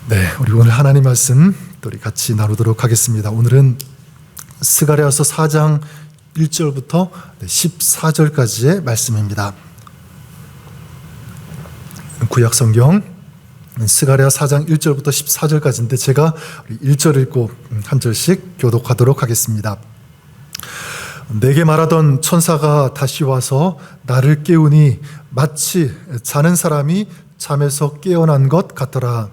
네, 우리 오늘 하나님 말씀 또 우리 같이 나누도록 하겠습니다. 오늘은 스가랴서 4장 1절부터 14절까지의 말씀입니다. 구약 성경 스가랴 4장 1절부터 14절까지인데 제가 1절 읽고 한 절씩 교독하도록 하겠습니다. 내게 말하던 천사가 다시 와서 나를 깨우니 마치 자는 사람이 잠에서 깨어난 것 같더라.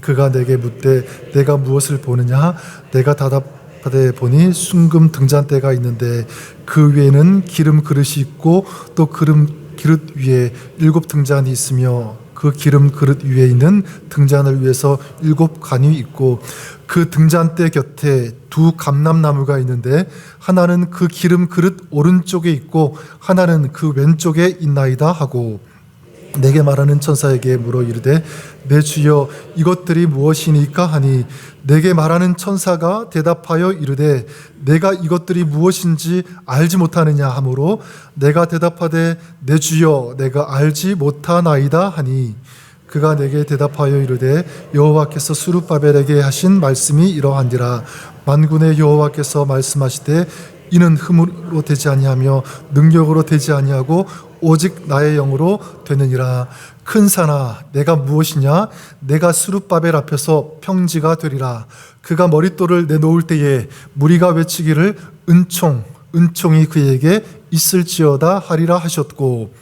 그가 내게 묻되 내가 무엇을 보느냐? 내가 대답하되 보니 순금 등잔대가 있는데 그 위에는 기름 그릇이 있고 또 기름 그릇 위에 7 등잔이 있으며 그 기름 그릇 위에 있는 등잔을 위해서 7 관이 있고 그 등잔대 곁에 2 감람나무가 있는데 하나는 그 기름 그릇 오른쪽에 있고 하나는 그 왼쪽에 있나이다 하고 내게 말하는 천사에게 물어 이르되 내 주여 이것들이 무엇이니까 하니 내게 말하는 천사가 대답하여 이르되 내가 이것들이 무엇인지 알지 못하느냐 하므로 내가 대답하되 내 주여 내가 알지 못하나이다 하니 그가 내게 대답하여 이르되 여호와께서 스룹바벨에게 하신 말씀이 이러한니라. 만군의 여호와께서 말씀하시되 이는 힘으로 되지 아니하며 능력으로 되지 아니하고 오직 나의 영으로 되느니라. 큰 산아 내가 무엇이냐? 내가 스룹바벨 앞에서 평지가 되리라. 그가 머릿돌을 내놓을 때에 무리가 외치기를 은총이 그에게 있을지어다 하리라 하셨고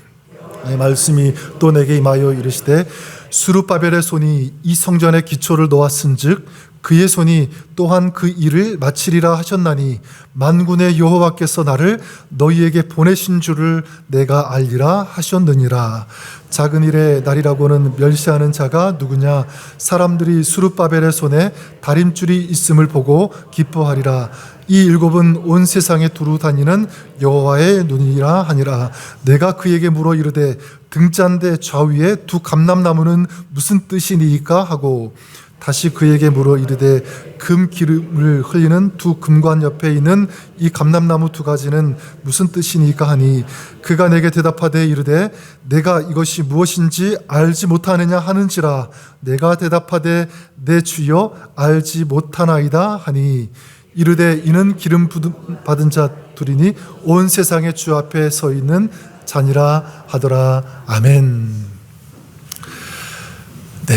이 말씀이 또 내게 임하여 이르시되 스룹바벨의 손이 이 성전의 기초를 놓았은즉 그의 손이 또한 그 일을 마치리라 하셨나니 만군의 여호와께서 나를 너희에게 보내신 줄을 내가 알리라 하셨느니라. 작은 일의 날이라고는 멸시하는 자가 누구냐? 사람들이 스룹바벨의 손에 다림줄이 있음을 보고 기뻐하리라. 이 7은 온 세상에 두루 다니는 여호와의 눈이라 하니라. 내가 그에게 물어 이르되 등잔대 좌위에 2 감람나무는 무슨 뜻이니까 하고 다시 그에게 물어 이르되 금 기름을 흘리는 2 금관 옆에 있는 이 감람나무 2가지는 무슨 뜻이니까 하니 그가 내게 대답하되 이르되 내가 이것이 무엇인지 알지 못하느냐 하는지라. 내가 대답하되 내 주여 알지 못하나이다 하니 이르되 이는 기름 받은 자 둘이니 온 세상의 주 앞에 서 있는 자니라 하더라. 아멘. 네,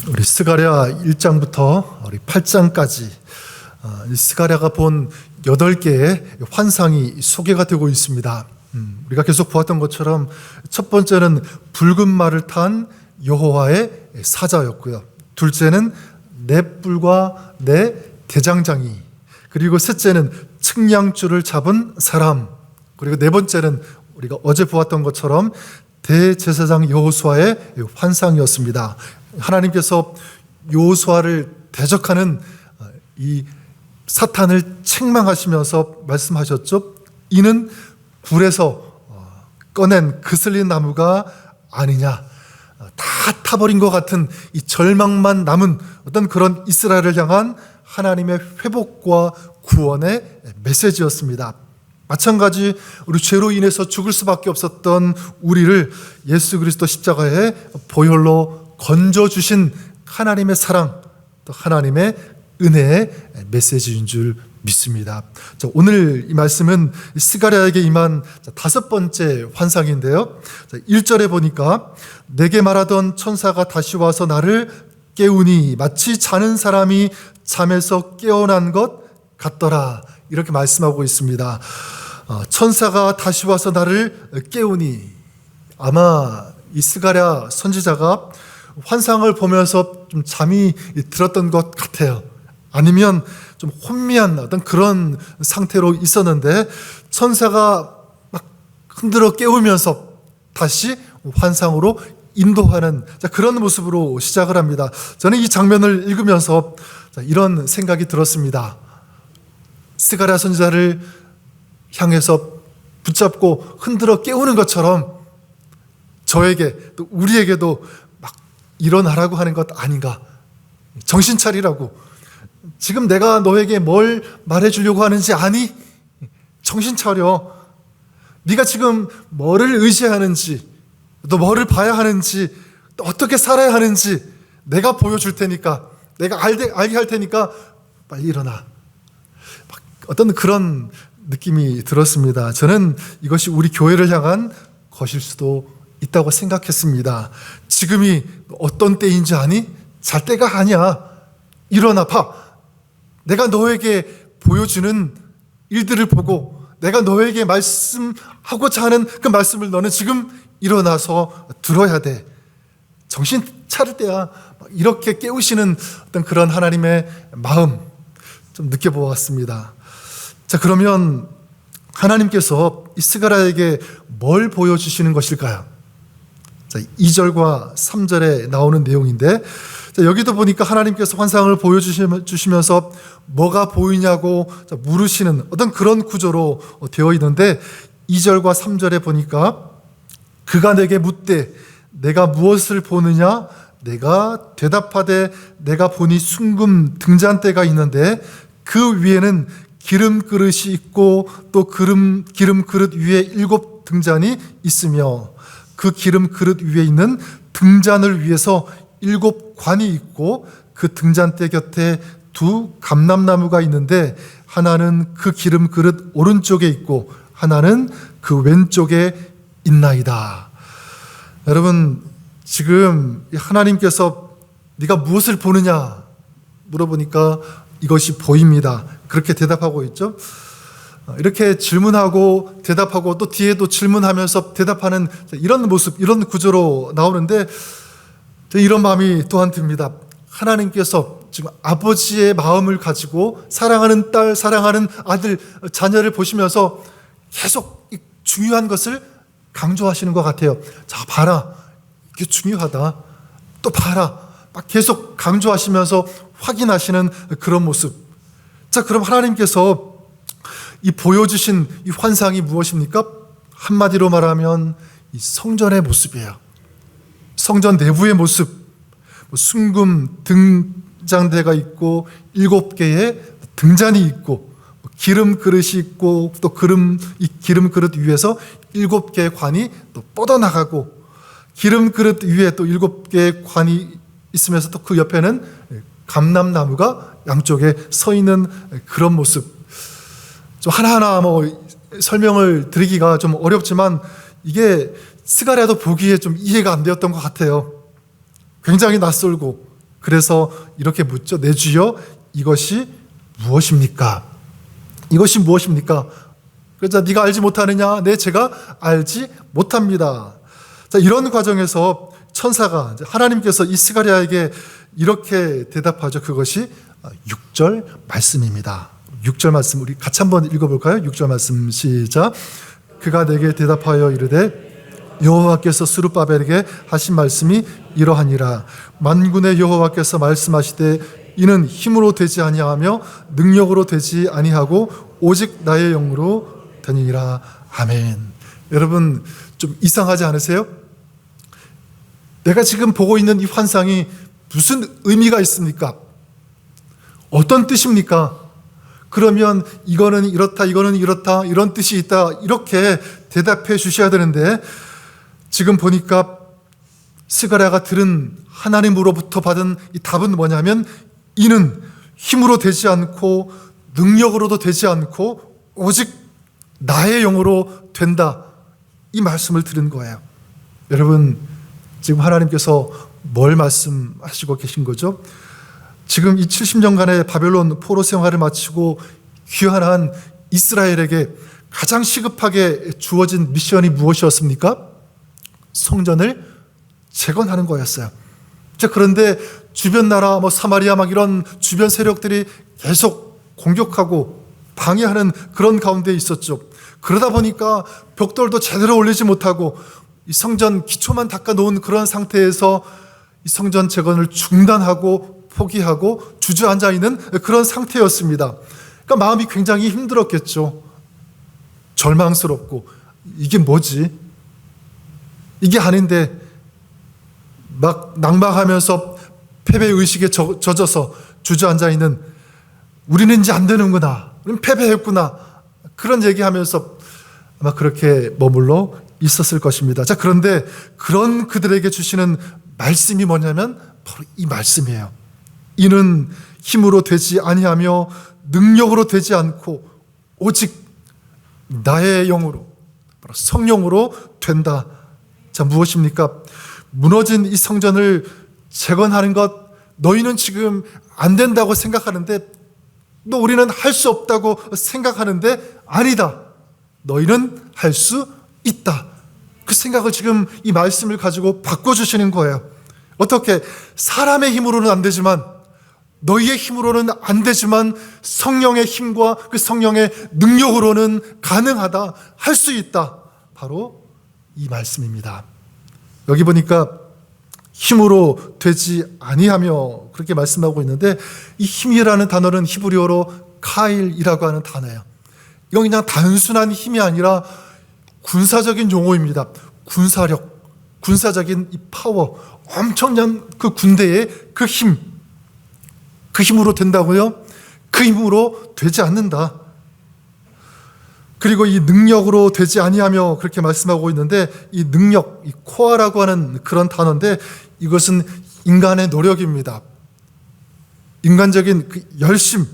우리 스가랴 1장부터 우리 8장까지 스가랴가 본 8개의 환상이 소개가 되고 있습니다. 우리가 계속 보았던 것처럼 첫 번째는 붉은 말을 탄 여호와의 사자였고요. 둘째는 네 뿔과 네 대장장이, 그리고 셋째는 측량줄을 잡은 사람, 그리고 네 번째는 우리가 어제 보았던 것처럼 대제사장 여호수아의 환상이었습니다. 하나님께서 여호수아를 대적하는 이 사탄을 책망하시면서 말씀하셨죠. 이는 불에서 꺼낸 그슬린 나무가 아니냐. 다 타버린 것 같은 이 절망만 남은 어떤 그런 이스라엘을 향한 하나님의 회복과 구원의 메시지였습니다. 마찬가지 우리 죄로 인해서 죽을 수밖에 없었던 우리를 예수 그리스도 십자가의 보혈로 건져주신 하나님의 사랑, 또 하나님의 은혜의 메시지인 줄 믿습니다. 자, 오늘 이 말씀은 스가랴에게 임한 5번째 환상인데요. 1절에 보니까 내게 말하던 천사가 다시 와서 나를 깨우니 마치 자는 사람이 잠에서 깨어난 것 같더라. 이렇게 말씀하고 있습니다. 천사가 다시 와서 나를 깨우니, 아마 이 스가랴 선지자가 환상을 보면서 좀 잠이 들었던 것 같아요. 아니면 좀 혼미한 어떤 그런 상태로 있었는데 천사가 막 흔들어 깨우면서 다시 환상으로 인도하는 그런 모습으로 시작을 합니다. 저는 이 장면을 읽으면서 이런 생각이 들었습니다. 스가랴 선지자를 향해서 붙잡고 흔들어 깨우는 것처럼 저에게 또 우리에게도 막 일어나라고 하는 것 아닌가. 정신 차리라고. 지금 내가 너에게 뭘 말해주려고 하는지 아니? 정신 차려. 네가 지금 뭐를 의지하는지, 또 뭐를 봐야 하는지, 또 어떻게 살아야 하는지 내가 보여줄 테니까, 내가 알게 할 테니까 빨리 일어나. 어떤 그런 느낌이 들었습니다. 저는 이것이 우리 교회를 향한 것일 수도 있다고 생각했습니다. 지금이 어떤 때인지 아니? 잘 때가 아니야. 일어나 봐. 내가 너에게 보여주는 일들을 보고 내가 너에게 말씀하고자 하는 그 말씀을 너는 지금 일어나서 들어야 돼. 정신 차릴 때야. 이렇게 깨우시는 어떤 그런 하나님의 마음 좀 느껴보았습니다. 자, 그러면 하나님께서 이 스가랴에게 뭘 보여주시는 것일까요? 자, 2절과 3절에 나오는 내용인데, 자, 여기도 보니까 하나님께서 환상을 보여주시면서 뭐가 보이냐고 물으시는 어떤 그런 구조로 되어 있는데, 2절과 3절에 보니까 그가 내게 묻되 내가 무엇을 보느냐? 내가 대답하되 내가 보니 숭금 등잔대가 있는데 그 위에는 기름 그릇이 있고 또 기름 그릇 위에 7 등잔이 있으며 그 기름 그릇 위에 있는 등잔을 위해서 7 관이 있고 그 등잔대 곁에 2 감람나무가 있는데 하나는 그 기름 그릇 오른쪽에 있고 하나는 그 왼쪽에 있나이다. 여러분, 지금 하나님께서 네가 무엇을 보느냐 물어보니까 이것이 보입니다. 그렇게 대답하고 있죠. 이렇게 질문하고 대답하고 또 뒤에도 질문하면서 대답하는 이런 모습, 이런 구조로 나오는데 이런 마음이 또한 듭니다. 하나님께서 지금 아버지의 마음을 가지고 사랑하는 딸, 사랑하는 아들, 자녀를 보시면서 계속 중요한 것을 강조하시는 것 같아요. 자, 봐라. 이게 중요하다. 또 봐라. 막 계속 강조하시면서 확인하시는 그런 모습. 자, 그럼 하나님께서 이 보여주신 이 환상이 무엇입니까? 한마디로 말하면 이 성전의 모습이에요. 성전 내부의 모습. 숭금 등잔대가 있고 7개의 등잔이 있고 기름 그릇이 있고 또 이 기름 그릇 위에서 7개의 관이 또 뻗어나가고 기름 그릇 위에 또 7개의 관이 있으면서 또 그 옆에는 감람나무가 양쪽에 서 있는 그런 모습. 좀 하나하나 설명을 드리기가 좀 어렵지만 이게 스가랴도 보기에 좀 이해가 안 되었던 것 같아요. 굉장히 낯설고 그래서 이렇게 묻죠. 내 주여, 이것이 무엇입니까? 이것이 무엇입니까? 그래서 네가 알지 못하느냐? 네, 제가 알지 못합니다. 자, 이런 과정에서 천사가 하나님께서 이 스가랴에게 이렇게 대답하죠. 그것이 6절 말씀입니다. 6절 말씀 우리 같이 한번 읽어볼까요? 6절 말씀 시작. 그가 내게 대답하여 이르되 여호와께서 스룹바벨에게 하신 말씀이 이러하니라. 만군의 여호와께서 말씀하시되 이는 힘으로 되지 아니하며 능력으로 되지 아니하고 오직 나의 영으로 되니라. 아멘. 여러분, 좀 이상하지 않으세요? 내가 지금 보고 있는 이 환상이 무슨 의미가 있습니까? 어떤 뜻입니까? 그러면 이거는 이렇다, 이거는 이렇다, 이런 뜻이 있다, 이렇게 대답해 주셔야 되는데 지금 보니까 스가랴가 들은 하나님으로부터 받은 이 답은 뭐냐면 이는 힘으로 되지 않고 능력으로도 되지 않고 오직 나의 영으로 된다. 이 말씀을 들은 거예요. 여러분, 지금 하나님께서 뭘 말씀하시고 계신 거죠? 지금 이 70년간의 바벨론 포로 생활을 마치고 귀환한 이스라엘에게 가장 시급하게 주어진 미션이 무엇이었습니까? 성전을 재건하는 거였어요. 자, 그런데 주변 나라, 사마리아 이런 주변 세력들이 계속 공격하고 방해하는 그런 가운데 있었죠. 그러다 보니까 벽돌도 제대로 올리지 못하고 이 성전 기초만 닦아놓은 그런 상태에서 이 성전 재건을 중단하고 포기하고 주저앉아 있는 그런 상태였습니다. 그러니까 마음이 굉장히 힘들었겠죠. 절망스럽고 이게 뭐지? 이게 아닌데 막 낙망하면서 패배의식에 젖어서 주저앉아 있는 우리는 이제 안 되는구나. 우리는 패배했구나. 그런 얘기하면서 아마 그렇게 머물러 있었을 것입니다. 자, 그런데 그런 그들에게 주시는 말씀이 뭐냐면 바로 이 말씀이에요. 이는 힘으로 되지 아니하며 능력으로 되지 않고 오직 나의 영으로, 바로 성령으로 된다. 자, 무엇입니까? 무너진 이 성전을 재건하는 것, 너희는 지금 안 된다고 생각하는데, 또 우리는 할 수 없다고 생각하는데, 아니다. 너희는 할 수 있다. 그 생각을 지금 이 말씀을 가지고 바꿔주시는 거예요. 어떻게? 사람의 힘으로는 안 되지만, 너희의 힘으로는 안 되지만 성령의 힘과 그 성령의 능력으로는 가능하다, 할 수 있다. 바로 이 말씀입니다. 여기 보니까 힘으로 되지 아니하며 그렇게 말씀하고 있는데, 이 힘이라는 단어는 히브리어로 카일이라고 하는 단어예요. 이건 그냥 단순한 힘이 아니라 군사적인 용어입니다. 군사력, 군사적인 이 파워, 엄청난 그 군대의 그 힘, 그 힘으로 된다고요? 그 힘으로 되지 않는다. 그리고 이 능력으로 되지 아니하며 그렇게 말씀하고 있는데, 이 능력, 이 코아라고 하는 그런 단어인데, 이것은 인간의 노력입니다. 인간적인 그 열심.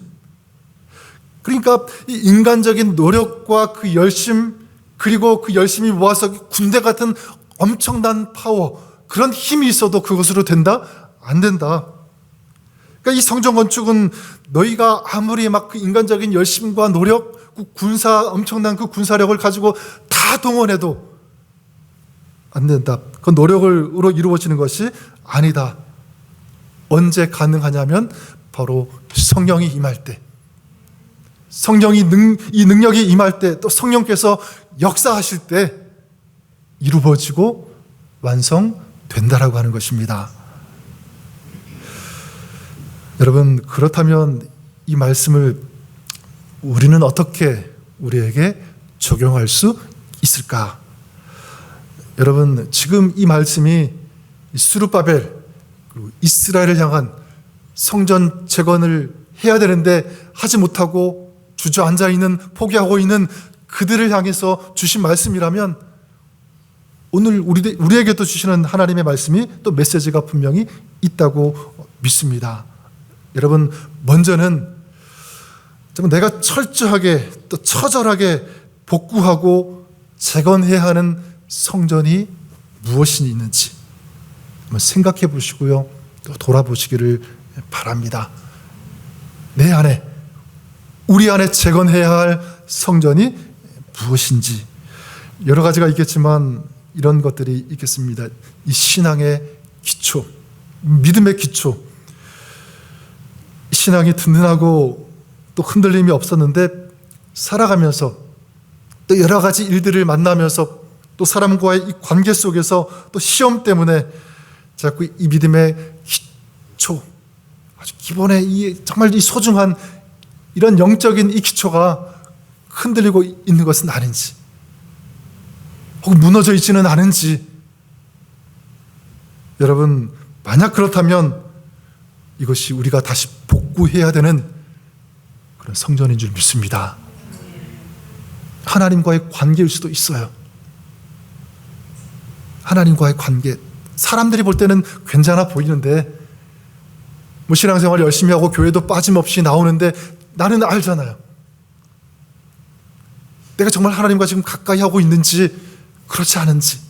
그러니까 이 인간적인 노력과 그 열심, 그리고 그 열심이 모아서 군대 같은 엄청난 파워, 그런 힘이 있어도 그것으로 된다? 안 된다. 그러니까 이 성전 건축은 너희가 아무리 막 그 인간적인 열심과 노력, 그 엄청난 그 군사력을 가지고 다 동원해도 안 된다. 그 노력으로 이루어지는 것이 아니다. 언제 가능하냐면 바로 성령이 임할 때, 이 능력이 임할 때, 또 성령께서 역사하실 때 이루어지고 완성된다라고 하는 것입니다. 여러분, 그렇다면 이 말씀을 우리는 어떻게 우리에게 적용할 수 있을까? 여러분, 지금 이 말씀이 스룹바벨, 그리고 이스라엘을 향한 성전 재건을 해야 되는데 하지 못하고 주저앉아 있는, 포기하고 있는 그들을 향해서 주신 말씀이라면, 오늘 우리에게도 주시는 하나님의 말씀이 또 메시지가 분명히 있다고 믿습니다. 여러분, 먼저는 내가 철저하게 또 처절하게 복구하고 재건해야 하는 성전이 무엇이 있는지 한번 생각해 보시고요, 또 돌아보시기를 바랍니다. 내 안에, 우리 안에 재건해야 할 성전이 무엇인지. 여러 가지가 있겠지만 이런 것들이 있겠습니다. 이 신앙의 기초, 믿음의 기초. 신앙이 든든하고 또 흔들림이 없었는데, 살아가면서 또 여러 가지 일들을 만나면서 또 사람과의 이 관계 속에서 또 시험 때문에 자꾸 이 믿음의 기초, 아주 기본의 정말 이 소중한 이런 영적인 이 기초가 흔들리고 있는 것은 아닌지, 혹은 무너져 있지는 않은지. 여러분, 만약 그렇다면 이것이 우리가 다시 복구해야 되는 그런 성전인 줄 믿습니다. 하나님과의 관계일 수도 있어요. 하나님과의 관계. 사람들이 볼 때는 괜찮아 보이는데, 뭐 신앙생활 열심히 하고 교회도 빠짐없이 나오는데 나는 알잖아요. 내가 정말 하나님과 지금 가까이 하고 있는지, 그렇지 않은지,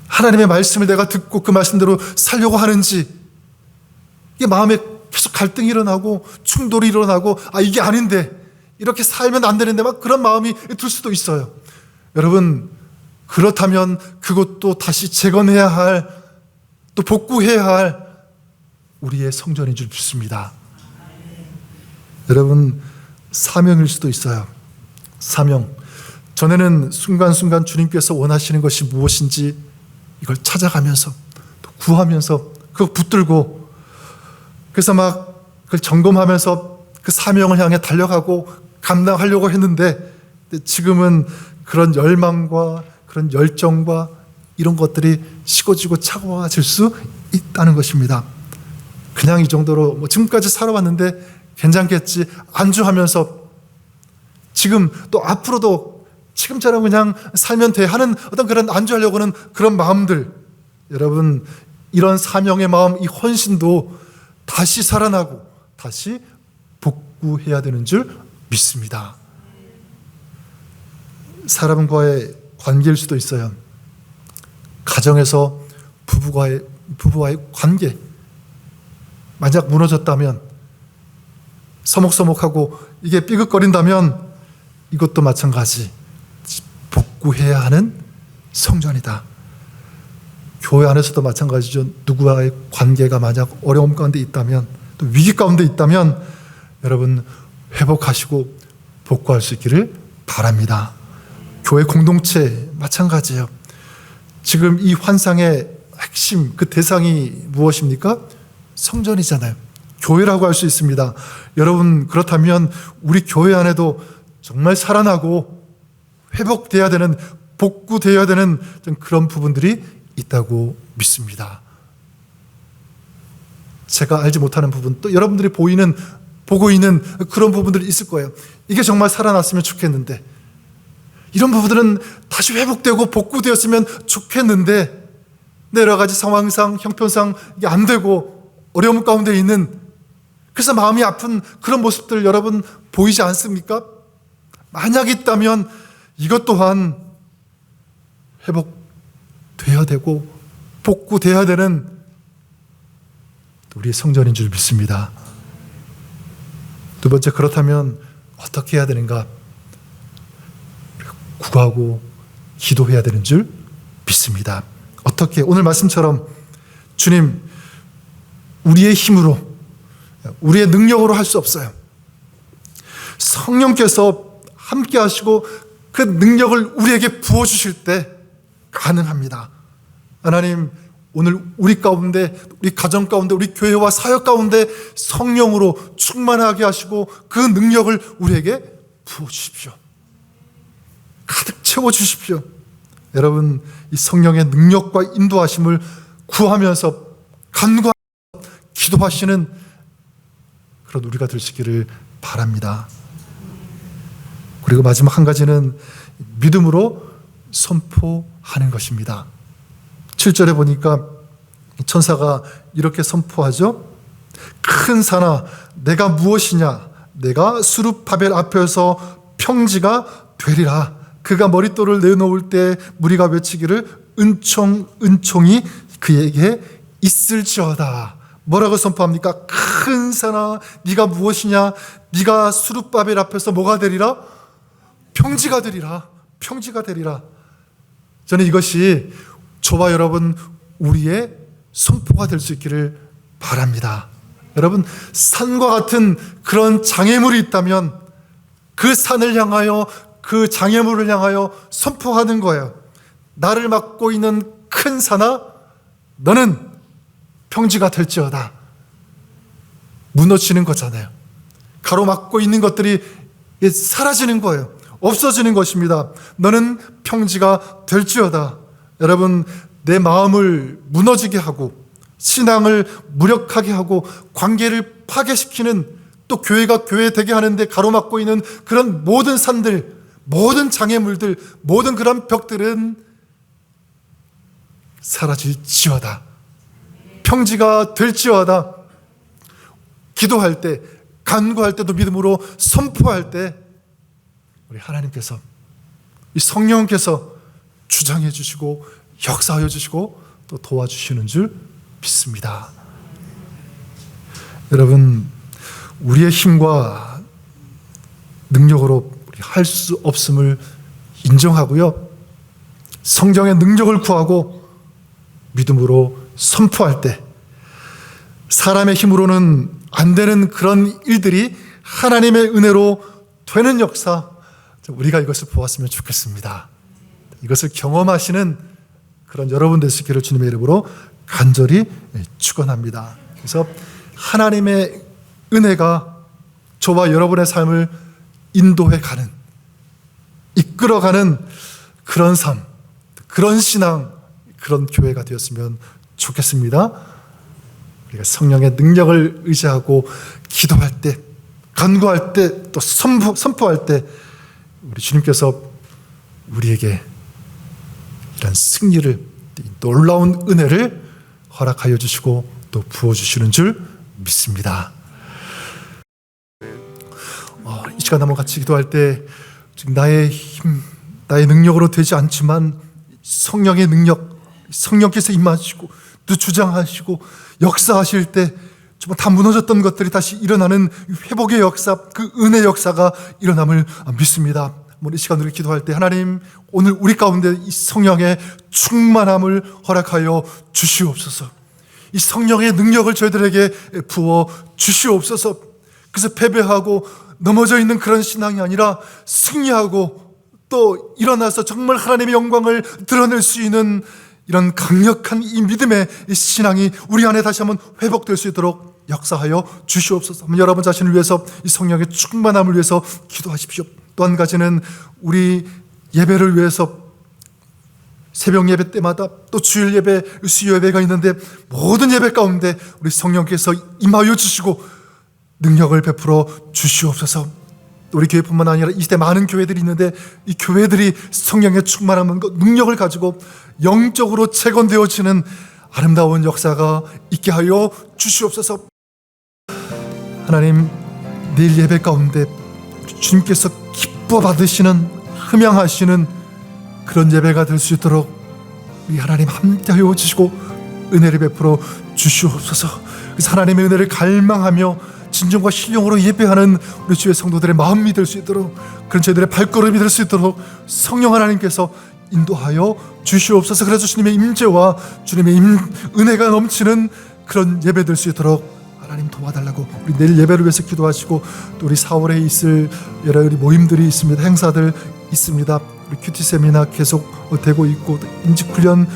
하나님의 말씀을 내가 듣고 그 말씀대로 살려고 하는지, 이게 마음에 계속 갈등이 일어나고 충돌이 일어나고, 이게 아닌데, 이렇게 살면 안 되는데 막 그런 마음이 들 수도 있어요. 여러분, 그렇다면 그것도 다시 재건해야 할, 또 복구해야 할 우리의 성전인 줄 믿습니다. 여러분, 사명일 수도 있어요. 사명. 전에는 순간순간 주님께서 원하시는 것이 무엇인지 이걸 찾아가면서 또 구하면서 그거 붙들고, 그래서 막 그걸 점검하면서 그 사명을 향해 달려가고 감당하려고 했는데, 지금은 그런 열망과 그런 열정과 이런 것들이 식어지고 차가워질 수 있다는 것입니다. 그냥 이 정도로 지금까지 살아왔는데 괜찮겠지 안주하면서, 지금 또 앞으로도 지금처럼 그냥 살면 돼 하는 어떤 그런 안주하려고 하는 그런 마음들, 여러분, 이런 사명의 마음, 이 헌신도 다시 살아나고 다시 복구해야 되는 줄 믿습니다. 사람과의 관계일 수도 있어요. 가정에서 부부와의 관계 만약 무너졌다면, 서먹서먹하고 이게 삐걱거린다면 이것도 마찬가지 복구해야 하는 성전이다. 교회 안에서도 마찬가지죠. 누구와의 관계가 만약 어려움 가운데 있다면, 또 위기 가운데 있다면 여러분 회복하시고 복구할 수 있기를 바랍니다. 교회 공동체 마찬가지예요. 지금 이 환상의 핵심, 그 대상이 무엇입니까? 성전이잖아요. 교회라고 할 수 있습니다. 여러분, 그렇다면 우리 교회 안에도 정말 살아나고 회복되어야 되는, 복구되어야 되는 그런 부분들이 있다고 믿습니다. 제가 알지 못하는 부분, 또 여러분들이 보고 있는 그런 부분들이 있을 거예요. 이게 정말 살아났으면 좋겠는데, 이런 부분들은 다시 회복되고 복구되었으면 좋겠는데, 여러 가지 상황상, 형편상 이게 안 되고 어려움 가운데 있는, 그래서 마음이 아픈 그런 모습들 여러분 보이지 않습니까? 만약 있다면 이것 또한 회복되어야 되고 복구되어야 되는 우리의 성전인 줄 믿습니다. 두 번째, 그렇다면 어떻게 해야 되는가? 구하고 기도해야 되는 줄 믿습니다. 어떻게? 오늘 말씀처럼 주님, 우리의 힘으로, 우리의 능력으로 할 수 없어요. 성령께서 함께 하시고 그 능력을 우리에게 부어주실 때 가능합니다. 하나님, 오늘 우리 가운데, 우리 가정 가운데, 우리 교회와 사역 가운데 성령으로 충만하게 하시고 그 능력을 우리에게 부어주십시오. 가득 채워주십시오. 여러분, 이 성령의 능력과 인도하심을 구하면서 간구하면서 기도하시는 그런 우리가 되시기를 바랍니다. 그리고 마지막 한 가지는 믿음으로 선포하는 것입니다. 7절에 보니까 천사가 이렇게 선포하죠. 큰 산아, 내가 무엇이냐? 내가 수룹바벨 앞에서 평지가 되리라. 그가 머릿돌을 내놓을 때 무리가 외치기를 은총이 그에게 있을지어다. 뭐라고 선포합니까? 큰 산아, 네가 무엇이냐? 네가 수룹바벨 앞에서 뭐가 되리라? 평지가 되리라. 평지가 되리라. 저는 이것이 저와 여러분 우리의 선포가 될 수 있기를 바랍니다. 여러분, 산과 같은 그런 장애물이 있다면 그 산을 향하여, 그 장애물을 향하여 선포하는 거예요. 나를 막고 있는 큰 산아, 너는 평지가 될지어다. 무너지는 거잖아요. 가로막고 있는 것들이 사라지는 거예요. 없어지는 것입니다. 너는 평지가 될지어다. 여러분, 내 마음을 무너지게 하고 신앙을 무력하게 하고 관계를 파괴시키는, 또 교회가 교회 되게 하는데 가로막고 있는 그런 모든 산들, 모든 장애물들, 모든 그런 벽들은 사라질지어다. 평지가 될지어다. 기도할 때, 간구할 때도 믿음으로 선포할 때 우리 하나님께서, 이 성령께서 주장해 주시고 역사하여 주시고 또 도와주시는 줄 믿습니다. 여러분, 우리의 힘과 능력으로 할 수 없음을 인정하고요, 성령의 능력을 구하고 믿음으로 선포할 때 사람의 힘으로는 안 되는 그런 일들이 하나님의 은혜로 되는 역사, 우리가 이것을 보았으면 좋겠습니다. 이것을 경험하시는 그런 여러분 되시기를 주님의 이름으로 간절히 축원합니다. 그래서 하나님의 은혜가 저와 여러분의 삶을 인도해가는, 이끌어가는 그런 삶, 그런 신앙, 그런 교회가 되었으면 좋겠습니다. 우리가 성령의 능력을 의지하고 기도할 때, 간구할 때, 또 선포할 때 우리 주님께서 우리에게 이런 승리를, 놀라운 은혜를 허락하여 주시고 또 부어주시는 줄 믿습니다. 이 시간 한번 같이 기도할 때 나의 힘, 나의 능력으로 되지 않지만 성령의 능력, 성령께서 임하시고 또 주장하시고 역사하실 때 정말 다 무너졌던 것들이 다시 일어나는 회복의 역사, 그 은혜 역사가 일어남을 믿습니다. 이 시간 우리 기도할 때 하나님, 오늘 우리 가운데 이 성령의 충만함을 허락하여 주시옵소서. 이 성령의 능력을 저희들에게 부어 주시옵소서. 그래서 패배하고 넘어져 있는 그런 신앙이 아니라 승리하고 또 일어나서 정말 하나님의 영광을 드러낼 수 있는 이런 강력한 이 믿음의 신앙이 우리 안에 다시 한번 회복될 수 있도록 역사하여 주시옵소서. 여러분 자신을 위해서 이 성령의 충만함을 위해서 기도하십시오. 또 한 가지는 우리 예배를 위해서 새벽 예배 때마다 또 주일 예배, 수요 예배가 있는데 모든 예배 가운데 우리 성령께서 임하여 주시고 능력을 베풀어 주시옵소서. 우리 교회뿐만 아니라 이 시대 많은 교회들이 있는데 이 교회들이 성령의 충만함과 능력을 가지고 영적으로 재건되어지는 아름다운 역사가 있게 하여 주시옵소서. 하나님, 내일 예배 가운데 주님께서 기뻐 받으시는, 흠양하시는 그런 예배가 될 수 있도록 우리 하나님 함께하여 주시고 은혜를 베풀어 주시옵소서. 그래서 하나님의 은혜를 갈망하며 진정과 신령으로 예배하는 우리 주의 성도들의 마음이 될 수 있도록, 그런 저희들의 발걸음이 될 수 있도록 성령 하나님께서 인도하여 주시옵소서. 그래서 주님의 임재와 주님의 은혜가 넘치는 그런 예배 될 수 있도록 하나님 도와달라고 우리 내일 예배를 위해서 기도하시고, 또 우리 4월에 있을 여러 우리 모임들이 있습니다. 행사들 있습니다. 우리 큐티 세미나 계속 되고 있고 인직 훈련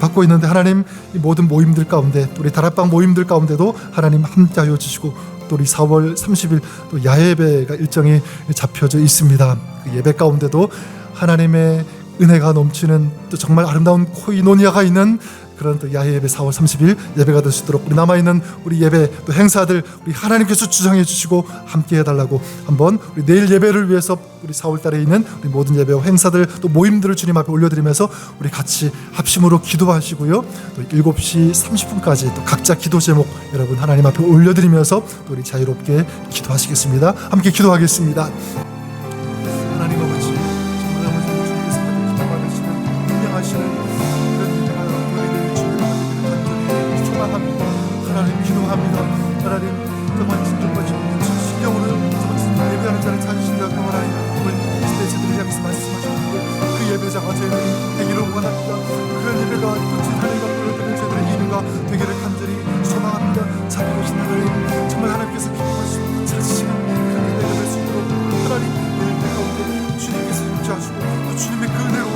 받고 있는데 하나님, 이 모든 모임들 가운데, 우리 다락방 모임들 가운데도 하나님 함께하여 주시고, 또 우리 4월 30일 또 야예배가 일정이 잡혀져 있습니다. 그 예배 가운데도 하나님의 은혜가 넘치는 또 정말 아름다운 코이노니아가 있는 그런 또 야예배 4월 30일 예배가 될 수 있도록 우리 남아있는 우리 예배 또 행사들 우리 하나님께서 주장해 주시고 함께 해달라고, 한번 우리 내일 예배를 위해서 우리 4월 달에 있는 우리 모든 예배와 행사들 또 모임들을 주님 앞에 올려드리면서 우리 같이 합심으로 기도하시고요. 또 7시 30분까지 또 각자 기도 제목 여러분 하나님 앞에 올려드리면서 또 우리 자유롭게 기도하시겠습니다. 함께 기도하겠습니다. 하나님 아버지, 정말 아버지 주님께서 기뻐 받으시는 분명하시는 하나님 기도합니다. 하나님 정말 신경으로 예배하는 자를 찾으신다고 하나님 이 시대 제들을 향해서 말씀하셨는데 그 예배자가 저희들이 되기를 원합니다. 그런 예배가 또 하나님과 보여드리는 저희들의 예배가 되기를 간절히 소망합니다. 자비로우신 하나님, 정말 하나님께서 기뻐하시고 찾으시는 그런 예배가 될 수 있도록 하나님 예배 가운데 주님께서 임재하시고 또 주님의 그 은혜로